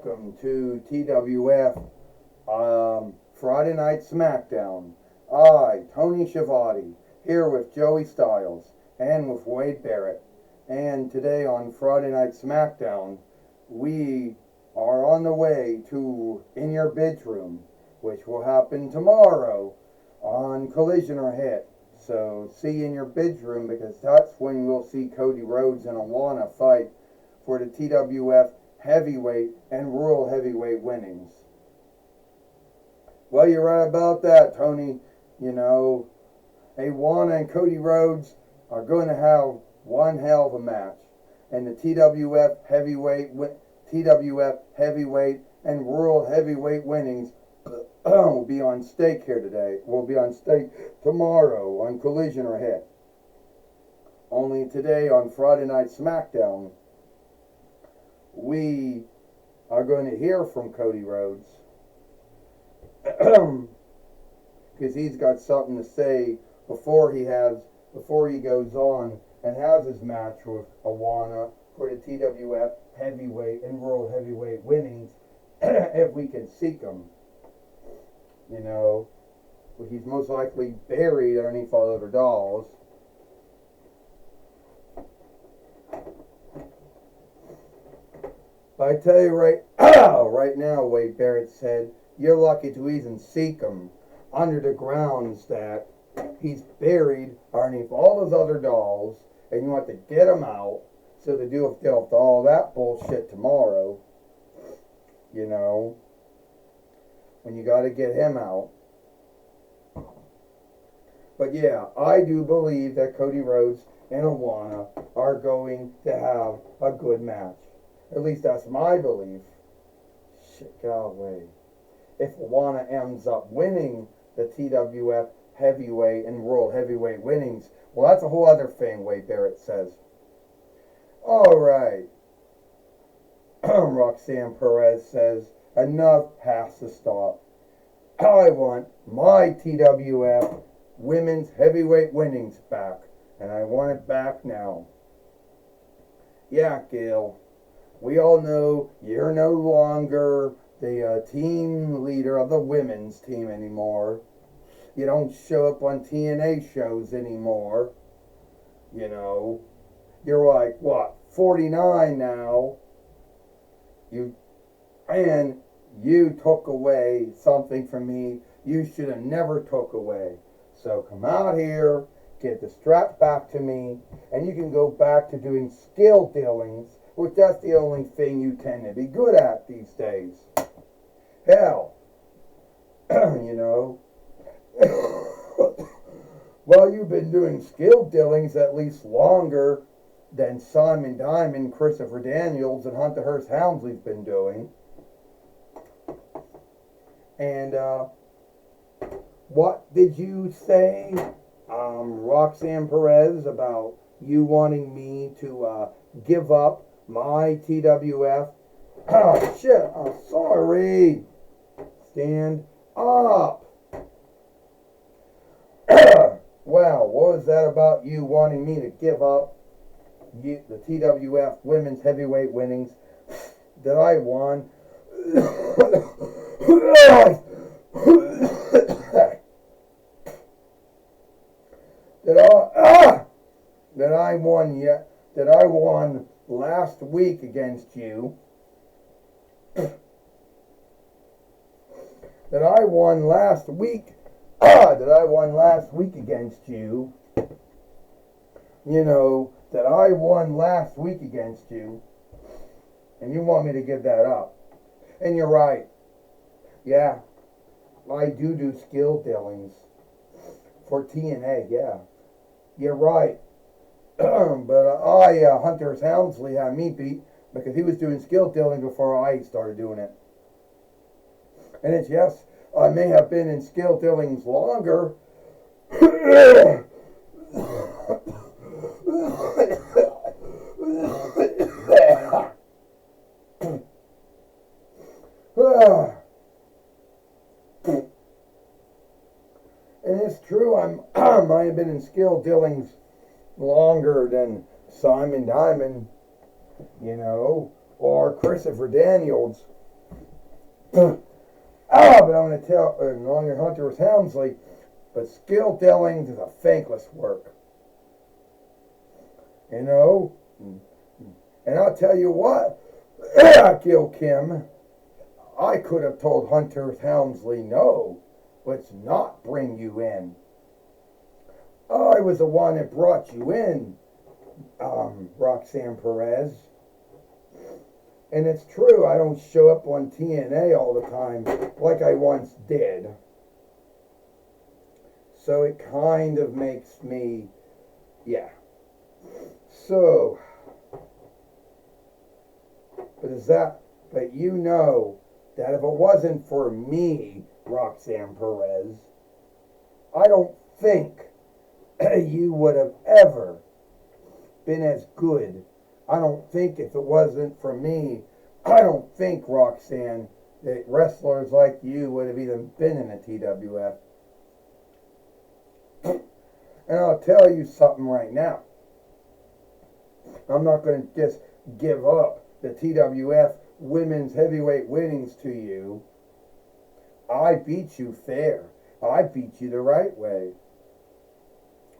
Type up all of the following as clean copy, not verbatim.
welcome to TWF Friday Night Smackdown. I, Tony Schiavone, here with Joey Styles and with Wade Barrett. And today on Friday Night Smackdown, we are on the way to In Your Bedroom, which will happen tomorrow on Collision or Hit. So see In Your Bedroom, because that's when we'll see Cody Rhodes and Alana fight for the TWF Heavyweight and World Heavyweight winnings. Well, you're right about that, Tony. You know, Alana and Cody Rhodes are going to have one hell of a match. And the TWF Heavyweight and World Heavyweight winnings will be on stake here today. Will be on stake tomorrow on Collision or Hit. Only today on Friday Night Smackdown, we are going to hear from Cody Rhodes because he's got something to say before he goes on and has his match with Alana for the TWF Heavyweight and World Heavyweight winnings if we can seek them. You know, he's most likely buried underneath all other dolls. But I tell you right now, Wade Barrett said, you're lucky to even seek him under the grounds that he's buried underneath all those other dolls, and you want to get him out so to deal with all that bullshit tomorrow. You know, when you got to get him out. But yeah, I do believe that Cody Rhodes and Alana are going to have a good match. At least that's my belief. Shit, golly. If Alana ends up winning the TWF Heavyweight and World Heavyweight winnings, well, that's a whole other thing, Wade Barrett says. All right. Roxanne Perez says, enough has to stop. I want my TWF Women's Heavyweight winnings back, and I want it back now. Yeah, Gail. We all know you're no longer the team leader of the women's team anymore. You don't show up on TNA shows anymore. You know, you're like, what, 49 now? You took away something from me you should have never took away. So come out here, get the strap back to me, and you can go back to doing skill dealings, which that's the only thing you tend to be good at these days. Hell, you know, well, you've been doing skill dealings at least longer than Simon Diamond, Christopher Daniels, and Hunter Hearst Helmsley's been doing. And, what did you say, Roxanne Perez, about you wanting me to give up my TWF? Oh, shit, I'm sorry. Stand up. Well, what was that about you wanting me to give up the TWF Women's Heavyweight winnings that I won? that I won last week against you. That I won last week against you. You know, that I won last week against you. And you want me to give that up. And you're right. Yeah, I do skill dealings for TNA, yeah. You're right. But Hunter Helmsley had me beat because he was doing skill dealing before I started doing it. And it's, yes, I may have been in skill dealings longer. And it's true, I might have been in skill dealings longer than Simon Diamond, you know, or Christopher Daniels. But I'm going to tell on your Hunter's Helmsley, but skill Dellings is a thankless work. You know? And I'll tell you what, Gil Kim, I could have told Hunter's Helmsley no. Let's not bring you in. I was the one that brought you in, Roxanne Perez. And it's true, I don't show up on TNA all the time like I once did. So it kind of makes me, yeah. So, but you know that if it wasn't for me, Roxanne Perez, I don't think you would have ever been as good. I don't think if it wasn't for me, I don't think, Roxanne, that wrestlers like you would have even been in the TWF. And I'll tell you something right now. I'm not going to just give up the TWF women's heavyweight winnings to you. I beat you fair. I beat you the right way.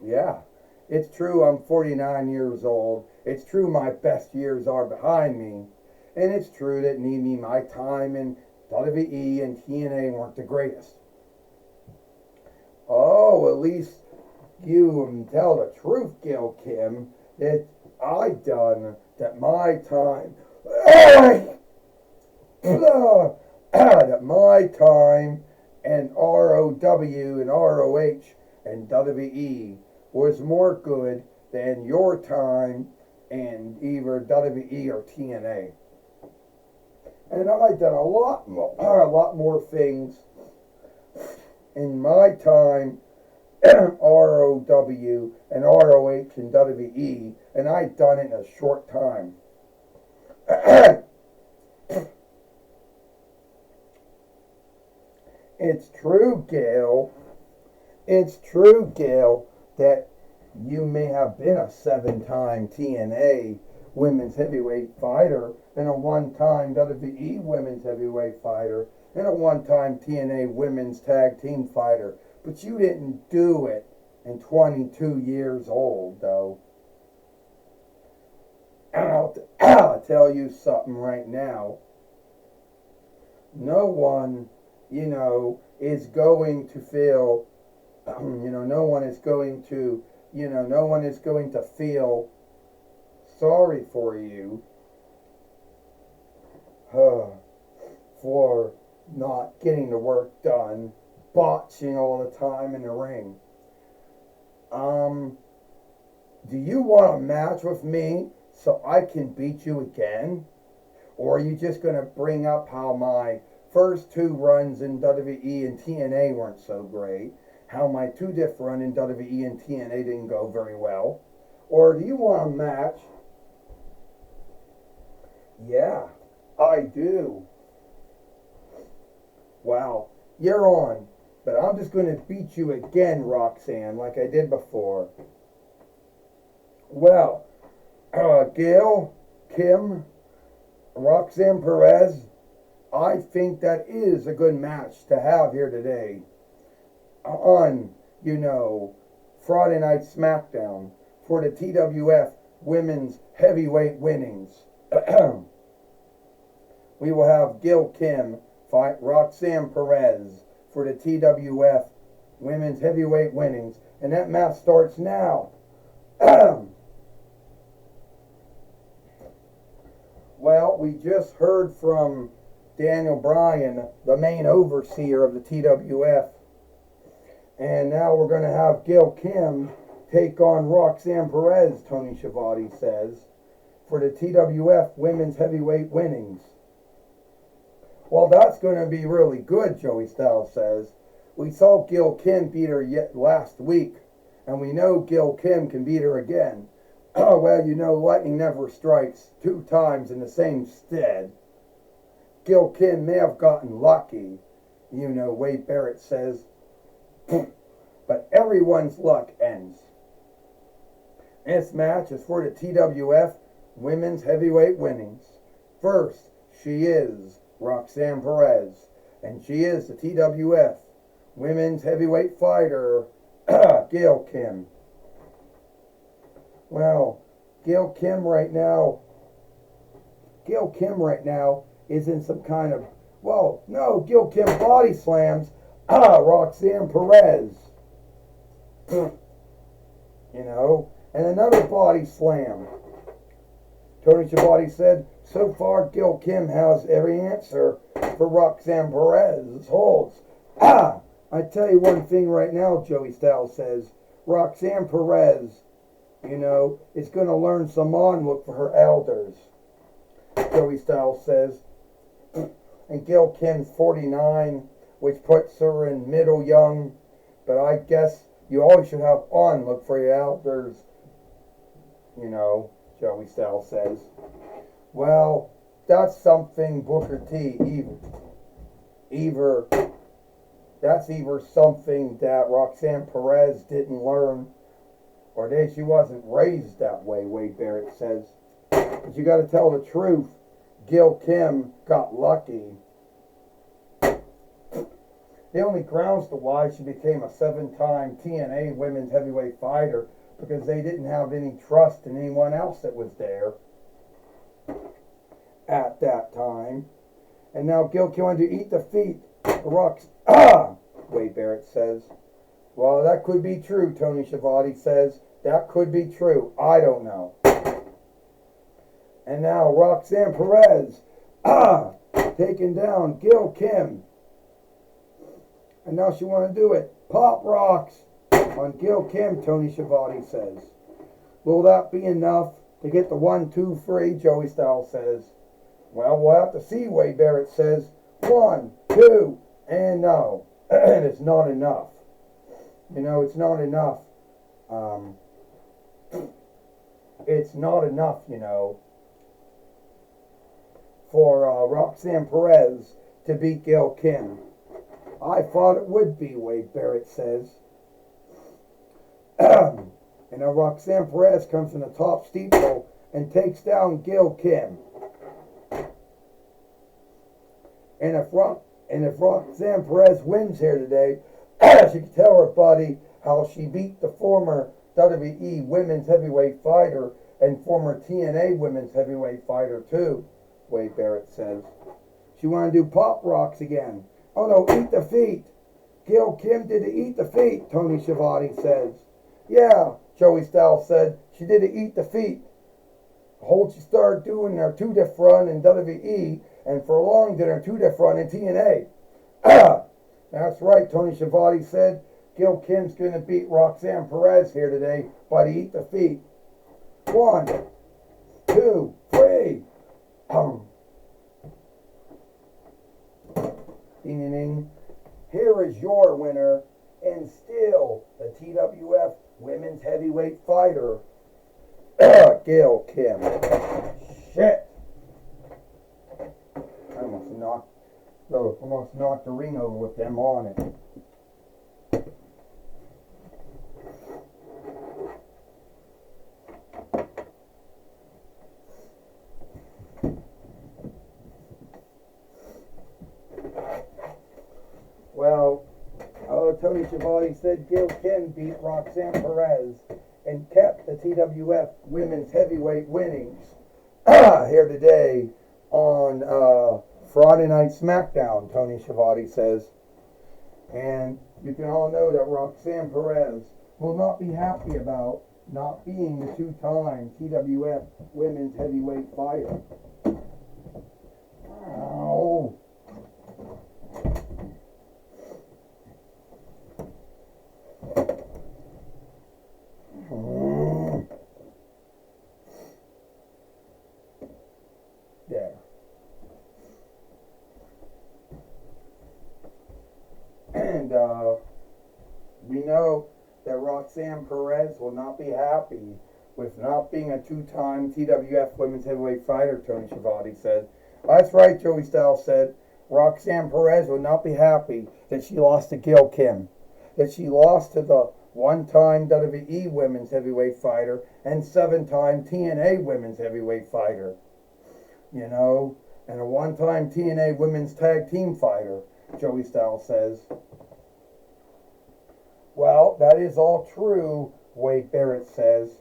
Yeah, it's true I'm 49 years old. It's true my best years are behind me. And it's true that my time in WWE and TNA weren't the greatest. Oh, at least you tell the truth, Gil Kim, that I done that my time that my time and ROW and ROH and WWE was more good than your time and either WWE or TNA. And I done a lot more things in my time ROW and ROH and WWE, and I done it in a short time. It's true, Gail. It's true, Gail, that you may have been a 7-time TNA women's heavyweight fighter and a 1-time WWE women's heavyweight fighter and a 1-time TNA women's tag team fighter. But you didn't do it in 22 years old, though. And I'll tell you something right now. No one, is going to feel, no one is going to feel sorry for you for not getting the work done, botching all the time in the ring. Do you want a match with me so I can beat you again? Or are you just going to bring up how my first 2 runs in WWE and TNA weren't so great, how my 2 diff run in WWE and TNA didn't go very well? Or do you want a match? Yeah, I do. Wow, you're on. But I'm just going to beat you again, Roxanne, like I did before. Well, Gail, Kim, Roxanne Perez, I think that is a good match to have here today on, Friday Night Smackdown for the TWF Women's Heavyweight Winnings. We will have Gil Kim fight Roxanne Perez for the TWF Women's Heavyweight Winnings, and that match starts now. Well, we just heard from Daniel Bryan, the main overseer of the TWF, and now we're going to have Gil Kim take on Roxanne Perez, Tony Schiavone says, for the TWF Women's Heavyweight Winnings. Well, that's going to be really good, Joey Styles says. We saw Gil Kim beat her last week, and we know Gil Kim can beat her again. Well, lightning never strikes 2 times in the same stead. Gil Kim may have gotten lucky, Wade Barrett says. But everyone's luck ends. This match is for the TWF Women's Heavyweight Winnings. First, she is Roxanne Perez. And she is the TWF Women's Heavyweight Fighter, Gail Kim. Well, Gail Kim right now is in some kind of, well, no, Gail Kim body slams Roxanne Perez. You know, and another body slam. Tony Schiavone said, so far Gail Kim has every answer for Roxanne Perez's holds. I tell you one thing right now, Joey Styles says, Roxanne Perez, you know, is going to learn some onlook for her elders. Joey Styles says, and Gail Kim's 49, which puts her in middle young, but I guess you always should have onlook for your elders, you know, Joey Styles says. Well, that's something Booker T, that's either something that Roxanne Perez didn't learn, or that she wasn't raised that way, Wade Barrett says. But you got to tell the truth. Gail Kim got lucky. The only grounds to why she became a 7-time TNA Women's Heavyweight Fighter because they didn't have any trust in anyone else that was there at that time. And now Gail Kim wanted to eat the feet. Wade Barrett says. Well, that could be true, Tony Schiavone says. That could be true. I don't know. And now Roxanne Perez taking down Gail Kim. And now she want to do it. Pop rocks on Gail Kim, Tony Schiavone says. Will that be enough to get the 1, 2, 3, Joey Styles says. Well, we'll have to see, Wade Barrett says. 1, 2, and no. And it's not enough. You know, it's not enough. It's not enough, you know, for Roxanne Perez to beat Gail Kim. I thought it would be, Wade Barrett says. And now Roxanne Perez comes from the top steeple and takes down Gail Kim. And if Roxanne Perez wins here today, she can tell her buddy how she beat the former WWE Women's Heavyweight Fighter and former TNA Women's Heavyweight Fighter too, Wade Barrett says. She want to do pop rocks again. Oh no, eat the feet. Gail Kim did the eat the feet, Tony Schiavone says. Yeah, Joey Styles said she did the eat the feet. Hold she started doing her 2-diff run in WWE, and for a long did her 2-diff run in TNA. That's right, Tony Schiavone said. Gail Kim's going to beat Roxanne Perez here today by the eat the feet. 1, 2, 3. Ding, ding, ding. Here is your winner, and still the TWF Women's Heavyweight Fighter, Gail Kim. Shit. I almost knocked the ring over with them on it. Well, Tony Schiavone said Gail Kim beat Roxanne Perez and kept the TWF Women's Heavyweight winnings here today on Friday Night Smackdown, Tony Schiavone says. And you can all know that Roxanne Perez will not be happy about not being the 2-time TWF Women's Heavyweight Fighter. Ow. There. And we know that Roxanne Perez will not be happy with not being a 2-time TWF Women's Heavyweight Fighter, Tony Schiavone said. That's right, Joey Styles said. Roxanne Perez will not be happy that she lost to Gail Kim. That she lost to the 1-time WWE Women's Heavyweight Fighter and 7-time TNA Women's Heavyweight Fighter. You know, and a 1-time TNA Women's Tag Team Fighter. Joey Styles says. Well, that is all true, Wade Barrett says.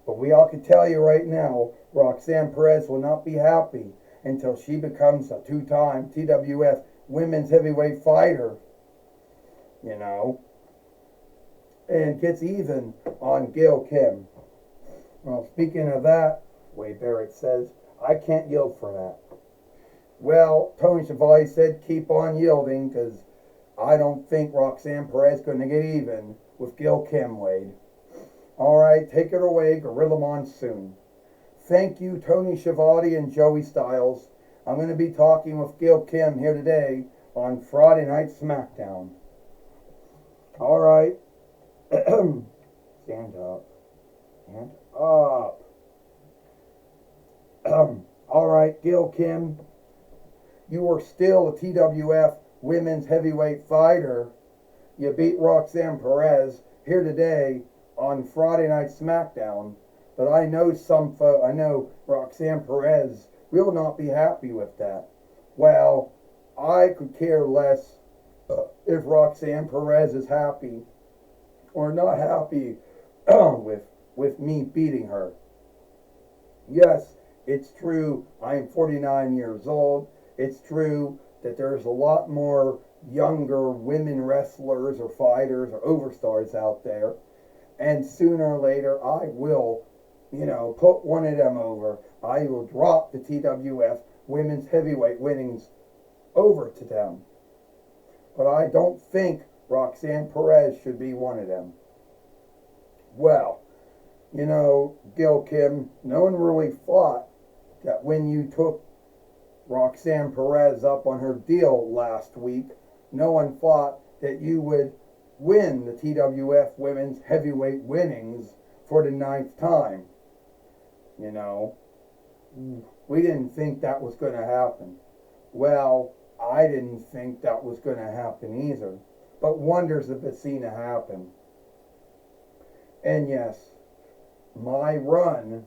But we all can tell you right now, Roxanne Perez will not be happy until she becomes a two-time TWF women's heavyweight fighter. You know, and gets even on Gail Kim. Well, speaking of that, Wade Barrett says, I can't yield for that. Well, Tony Schiavone said keep on yielding because I don't think Roxanne Perez is going to get even with Gail Kim, Wade. All right, take it away, Gorilla Monsoon. Thank you, Tony Schiavone and Joey Styles. I'm going to be talking with Gail Kim here today on Friday Night Smackdown. All right. Stand up. Stand up. All right, Gail Kim. You are still a TWF women's heavyweight fighter. You beat Roxanne Perez here today on Friday Night Smackdown. But I know Roxanne Perez will not be happy with that. Well, I could care less if Roxanne Perez is happy or not happy with me beating her. Yes, it's true, I am 49 years old. It's true that there's a lot more younger women wrestlers or fighters or overstars out there. And sooner or later, I will, put one of them over. I will drop the TWF women's heavyweight winnings over to them. But I don't think Roxanne Perez should be one of them. Well, Gail Kim, no one really thought that when you took Roxanne Perez up on her deal last week, no one thought that you would win the TWF women's heavyweight winnings for the 9th time. We didn't think that was going to happen. Well, I didn't think that was going to happen either. But wonders have seen it happen. And yes, my run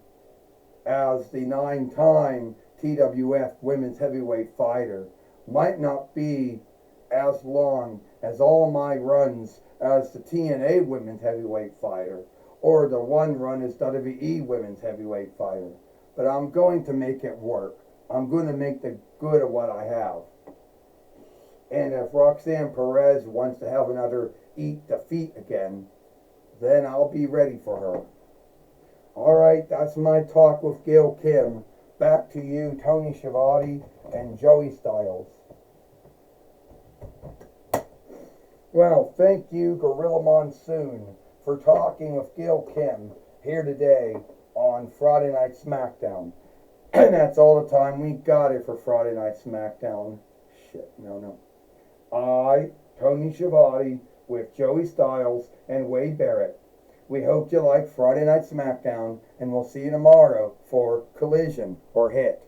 as the 9-time TWF women's heavyweight fighter might not be as long as all my runs as the TNA women's heavyweight fighter or the one run as WWE women's heavyweight fighter. But I'm going to make it work. I'm going to make the good of what I have. And if Roxanne Perez wants to have another defeat again, then I'll be ready for her. All right, that's my talk with Gail Kim. Back to you, Tony Schiavone and Joey Styles. Well, thank you, Gorilla Monsoon, for talking with Gail Kim here today on Friday Night Smackdown. And that's all the time we got it for Friday Night Smackdown. No. I, Tony Schiavone, with Joey Styles and Wade Barrett. We hope you like Friday Night Smackdown, and we'll see you tomorrow for Collision or Hit.